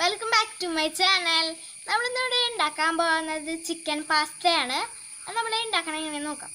Welcome back to my channel. നമ്മളിന്നിവിടെ ഉണ്ടാക്കാൻ പോകുന്നത് ചിക്കൻ പാസ്തയാണ്. അത് നമ്മൾ ഉണ്ടാക്കണം എങ്ങനെ നോക്കാം.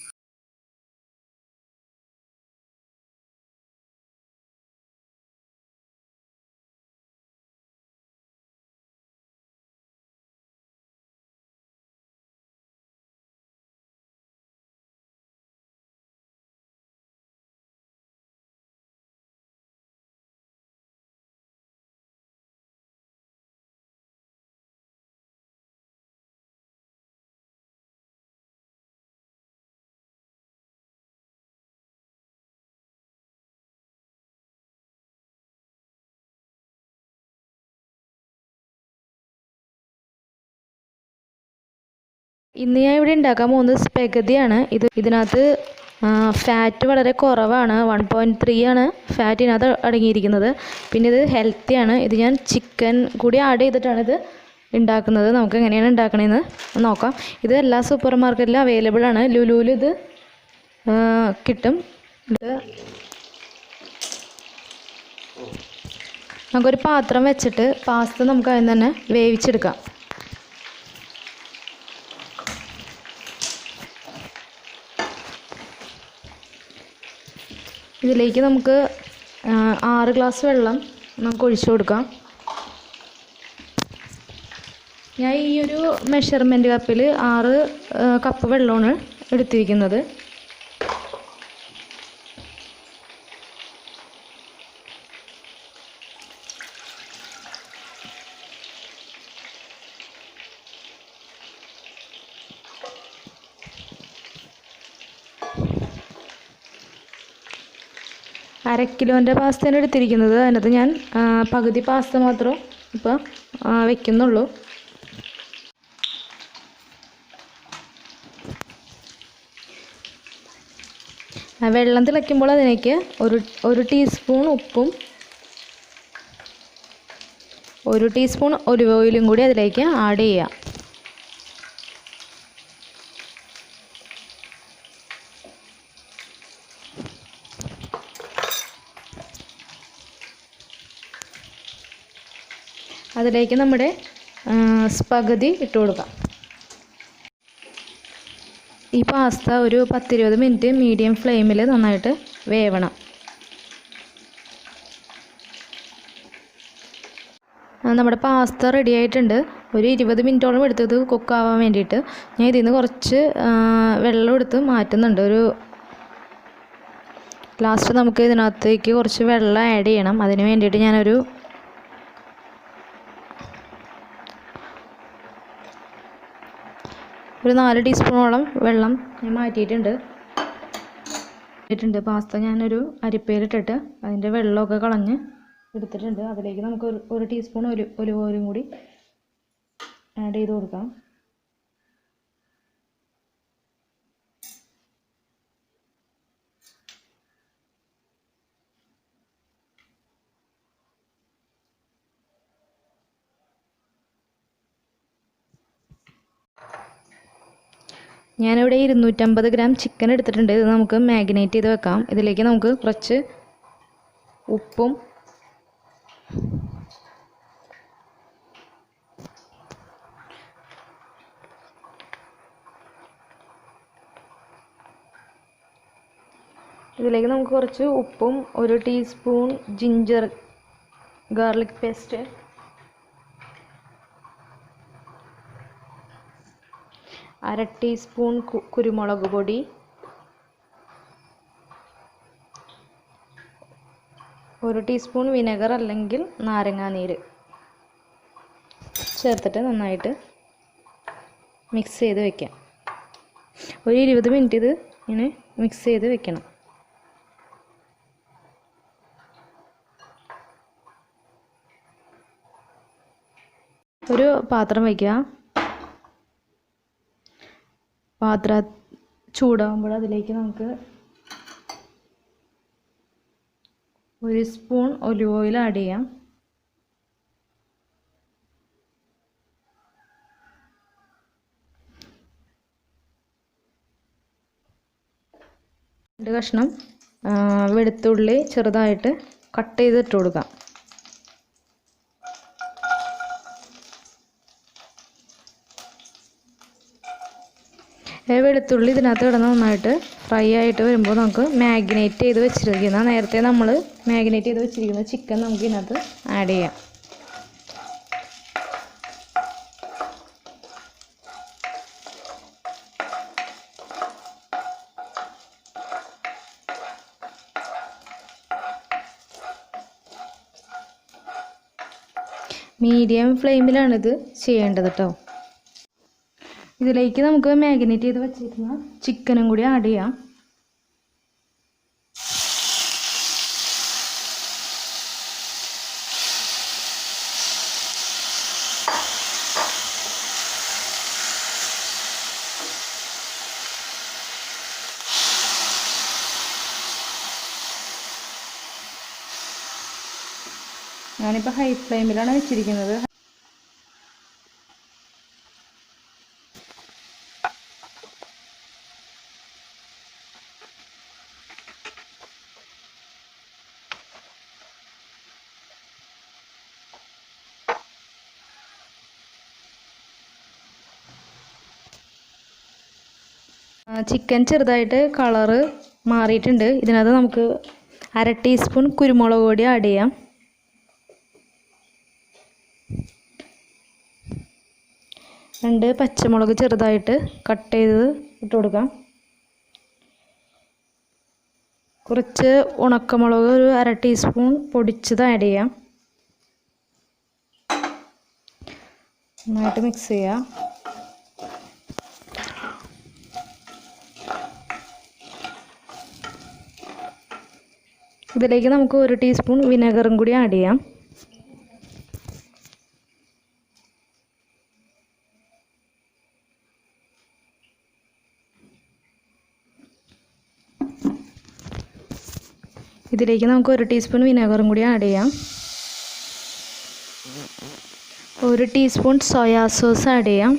ഇന്ന് ഞാൻ ഇവിടെ ഉണ്ടാക്കാൻ പോകുന്നത് സ്പെഗതിയാണ്. ഇതിനകത്ത് ഫാറ്റ് വളരെ കുറവാണ്. 1.3 ആണ് ഫാറ്റ് ഇതിനകത്ത് അടങ്ങിയിരിക്കുന്നത്. പിന്നെ ഇത് ഹെൽത്തിയാണ്. ഇത് ഞാൻ ചിക്കൻ കൂടി ആഡ് ചെയ്തിട്ടാണ് ഇത് ഉണ്ടാക്കുന്നത്. നമുക്ക് എങ്ങനെയാണ് ഉണ്ടാക്കണതെന്ന് നോക്കാം. ഇത് എല്ലാ സൂപ്പർ മാർക്കറ്റിലും അവൈലബിൾ ആണ്. ലുലുവിൽ ഇത് കിട്ടും. നമുക്കൊരു പാത്രം വെച്ചിട്ട് പാസ്ത നമുക്ക് അതിൽ തന്നെ വേവിച്ചെടുക്കാം. ഇതിലേക്ക് നമുക്ക് 6 ഗ്ലാസ് വെള്ളം നമുക്ക് ഒഴിച്ചു കൊടുക്കാം. ഞാൻ ഈ ഒരു മെഷർമെൻറ്റ് കപ്പിൽ 6 കപ്പ് വെള്ളമാണ് എടുത്തിരിക്കുന്നത്. അര കിലോൻ്റെ പാസ്തയാണ് എടുത്തിരിക്കുന്നത്. അതിനകത്ത് ഞാൻ പകുതി പാസ്ത മാത്രം ഇപ്പോൾ വയ്ക്കുന്നുള്ളൂ. വെള്ളം തിളയ്ക്കുമ്പോൾ അതിലേക്ക് ഒരു ടീസ്പൂൺ ഉപ്പും 1 ടീസ്പൂൺ ഒലിവ് ഓയിലും കൂടി അതിലേക്ക് ആഡ് ചെയ്യാം. അതിലേക്ക് നമ്മുടെ സ്പഗതി ഇട്ട് കൊടുക്കാം. ഈ പാസ്ത ഒരു 10-20 മിനിറ്റ് മീഡിയം ഫ്ലെയിമിൽ നന്നായിട്ട് വേവണം. നമ്മുടെ പാസ്ത റെഡി ആയിട്ടുണ്ട്. ഒരു 20 മിനിറ്റോളം എടുത്തത് കുക്കാവാൻ വേണ്ടിയിട്ട്. ഞാൻ ഇതിൽ നിന്ന് കുറച്ച് വെള്ളം എടുത്ത് മാറ്റുന്നുണ്ട്. ലാസ്റ്റ് നമുക്ക് ഇതിനകത്തേക്ക് കുറച്ച് വെള്ളം ആഡ് ചെയ്യണം. അതിന് വേണ്ടിയിട്ട് ഞാനൊരു 4 ടീസ്പൂണോളം വെള്ളം ഞാൻ മാറ്റിയിട്ടുണ്ട്. പാസ്ത ഞാനൊരു അരിപ്പയിലിട്ടിട്ട് അതിൻ്റെ വെള്ളമൊക്കെ കളഞ്ഞ് എടുത്തിട്ടുണ്ട്. അതിലേക്ക് നമുക്ക് 1 ടീസ്പൂൺ ഒലിവ് ഓയിലും കൂടി ആഡ് ചെയ്ത് കൊടുക്കാം. ഞാനിവിടെ 250 ഗ്രാം ചിക്കൻ എടുത്തിട്ടുണ്ട്. ഇത് നമുക്ക് മാഗ്നേറ്റ് ചെയ്ത് വെക്കാം. ഇതിലേക്ക് നമുക്ക് കുറച്ച് ഉപ്പും ഉപ്പും 1 ടീസ്പൂൺ ജിഞ്ചർ ഗാർലിക് പേസ്റ്റ്, അര ടീസ്പൂൺ കുരുമുളക് പൊടി, 1 ടീസ്പൂൺ വിനെഗർ അല്ലെങ്കിൽ നാരങ്ങാനീര് ചേർത്തിട്ട് നന്നായിട്ട് മിക്സ് ചെയ്ത് വെക്കാം. ഒരു 20 മിനിറ്റ് ഇത് ഇങ്ങനെ മിക്സ് ചെയ്ത് വെക്കണം. ഒരു പാത്രം വയ്ക്കുക. പാത്രം ചൂടാകുമ്പോൾ അതിലേക്ക് നമുക്ക് 1 സ്പൂൺ ഒലിവ് ഓയിൽ ആഡ് ചെയ്യാം. രണ്ട് കഷ്ണം വെളുത്തുള്ളി ചെറുതായിട്ട് കട്ട് ചെയ്തിട്ട് കൊടുക്കാം. വെളുത്തുള്ളി ഇതിനകത്ത് കിടന്ന് നന്നായിട്ട് ഫ്രൈ ആയിട്ട് വരുമ്പോൾ നമുക്ക് മാഗ്നേറ്റ് ചെയ്ത് വെച്ചിരിക്കുന്ന നേരത്തെ നമ്മൾ മാഗ്നേറ്റ് ചെയ്ത് വെച്ചിരിക്കുന്ന ചിക്കൻ നമുക്ക് ഇതിനകത്ത് ആഡ് ചെയ്യാം. മീഡിയം ഫ്ലെയിമിലാണിത് ചെയ്യേണ്ടത് കേട്ടോ. ഇതിലേക്ക് നമുക്ക് മാഗ്നേറ്റ് ചെയ്ത് വെച്ചിരിക്കുന്ന ചിക്കനും കൂടി ആഡ് ചെയ്യാം. ഞാനിപ്പോൾ ഹൈ ഫ്ലെയിമിലാണ് വെച്ചിരിക്കുന്നത്. ചിക്കൻ ചെറുതായിട്ട് കളറ് മാറിയിട്ടുണ്ട്. ഇതിനകത്ത് നമുക്ക് 1/2 ടീസ്പൂൺ കുരുമുളക് പൊടി ആഡ് ചെയ്യാം. 2 പച്ചമുളക് ചെറുതായിട്ട് കട്ട് ചെയ്ത് ഇട്ട് കൊടുക്കാം. കുറച്ച് ഉണക്കമുളക് ഒരു 1/2 ടീസ്പൂൺ പൊടിച്ചത് ആഡ് ചെയ്യാം. നന്നായിട്ട് മിക്സ് ചെയ്യാം. ഇതിലേക്ക് നമുക്ക് 1 ടീസ്പൂൺ വിനെഗറും കൂടി ആഡ് ചെയ്യാം. ഇതിലേക്ക് നമുക്ക് 1 ടീസ്പൂൺ വിനെഗറും കൂടി ആഡ് ചെയ്യാം. 1 ടീസ്പൂൺ സോയാ സോസ് ആഡ് ചെയ്യാം.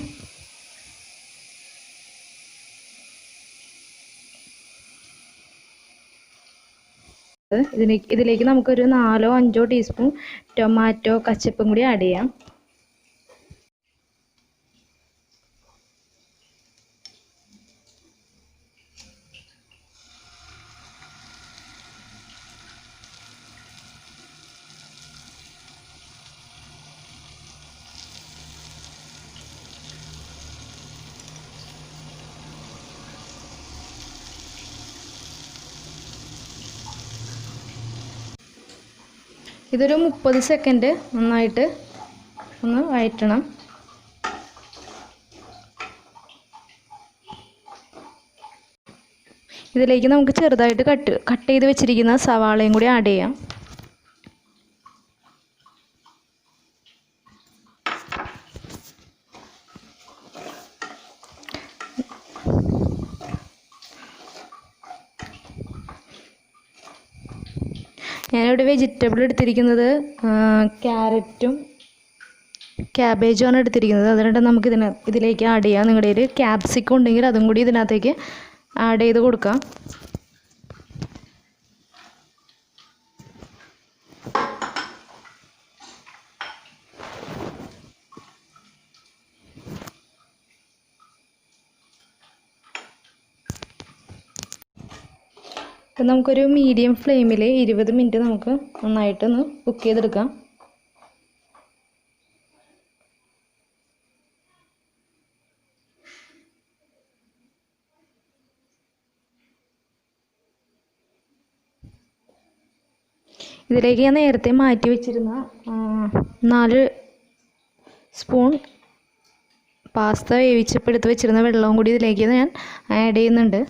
ഇതിലേക്ക് നമുക്കൊരു 4-5 ടീസ്പൂൺ ടൊമാറ്റോ കച്ചപ്പും കൂടി ആഡ് ചെയ്യാം. ഇതൊരു 30 സെക്കൻഡ് നന്നായിട്ട് ഒന്ന് വഴറ്റണം. ഇതിലേക്ക് നമുക്ക് ചെറുതായിട്ട് കട്ട് ചെയ്ത് വെച്ചിരിക്കുന്ന സവാളയും കൂടി ആഡ് ചെയ്യാം. ഞാനിവിടെ വെജിറ്റബിൾ എടുത്തിരിക്കുന്നത് ക്യാരറ്റും ക്യാബേജുമാണ് എടുത്തിരിക്കുന്നത്. അതുകൊണ്ട് നമുക്ക് ഇതിലേക്ക് ആഡ് ചെയ്യാം. നിങ്ങളുടെ കയ്യിൽ ക്യാപ്സിക്കം ഉണ്ടെങ്കിൽ അതും കൂടി ഇതിനകത്തേക്ക് ആഡ് ചെയ്ത് കൊടുക്കാം. അപ്പം നമുക്കൊരു മീഡിയം ഫ്ലെയിമിൽ 20 മിനിറ്റ് നമുക്ക് നന്നായിട്ടൊന്ന് കുക്ക് ചെയ്തെടുക്കാം. ഇതിലേക്ക് ഞാൻ നേരത്തെ മാറ്റി വെച്ചിരുന്ന 4 സ്പൂൺ പാസ്ത വേവിച്ചപ്പോൾ എടുത്ത് വെച്ചിരുന്ന വെള്ളവും കൂടി ഇതിലേക്ക് ഞാൻ ആഡ് ചെയ്യുന്നുണ്ട്.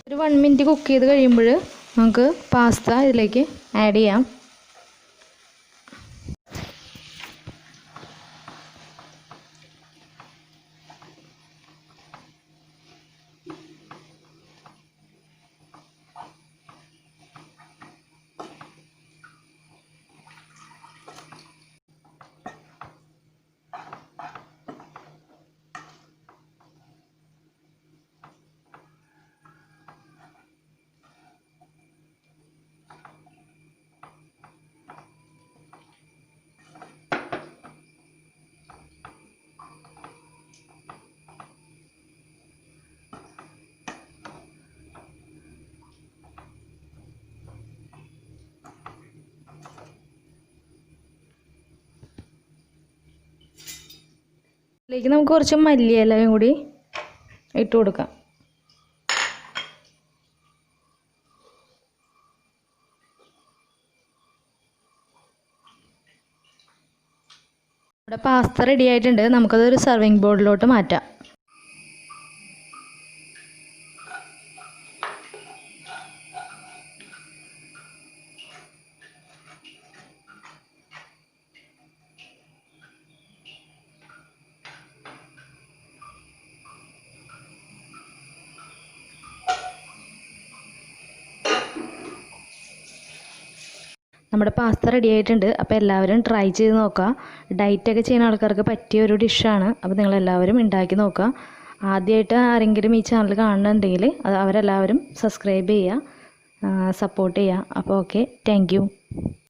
ഒരു 1 മിനിറ്റ് കുക്ക് ചെയ്ത് കഴിയുമ്പോൾ നമുക്ക് പാസ്ത ഇതിലേക്ക് ആഡ് ചെയ്യാം. ഇതിലേക്ക് നമുക്ക് കുറച്ച് മല്ലിയിലയും കൂടി ഇട്ട് കൊടുക്കാം. ഇവിടെ പാസ്ത റെഡി ആയിട്ടുണ്ട്. നമുക്കതൊരു സർവിങ് ബോർഡിലോട്ട് മാറ്റാം. നമ്മുടെ പാസ്ത റെഡി ആയിട്ടുണ്ട്. അപ്പോൾ എല്ലാവരും ട്രൈ ചെയ്ത് നോക്കുക. ഡയറ്റൊക്കെ ചെയ്യുന്ന ആൾക്കാർക്ക് പറ്റിയ ഒരു ഡിഷാണ്. അപ്പോൾ നിങ്ങളെല്ലാവരും ഉണ്ടാക്കി നോക്കുക. ആദ്യമായിട്ട് ആരെങ്കിലും ഈ ചാനൽ കാണുന്നുണ്ടെങ്കിൽ അവരെല്ലാവരും സബ്സ്ക്രൈബ് ചെയ്യുക, സപ്പോർട്ട് ചെയ്യുക. അപ്പോൾ ഓക്കെ, താങ്ക് യു.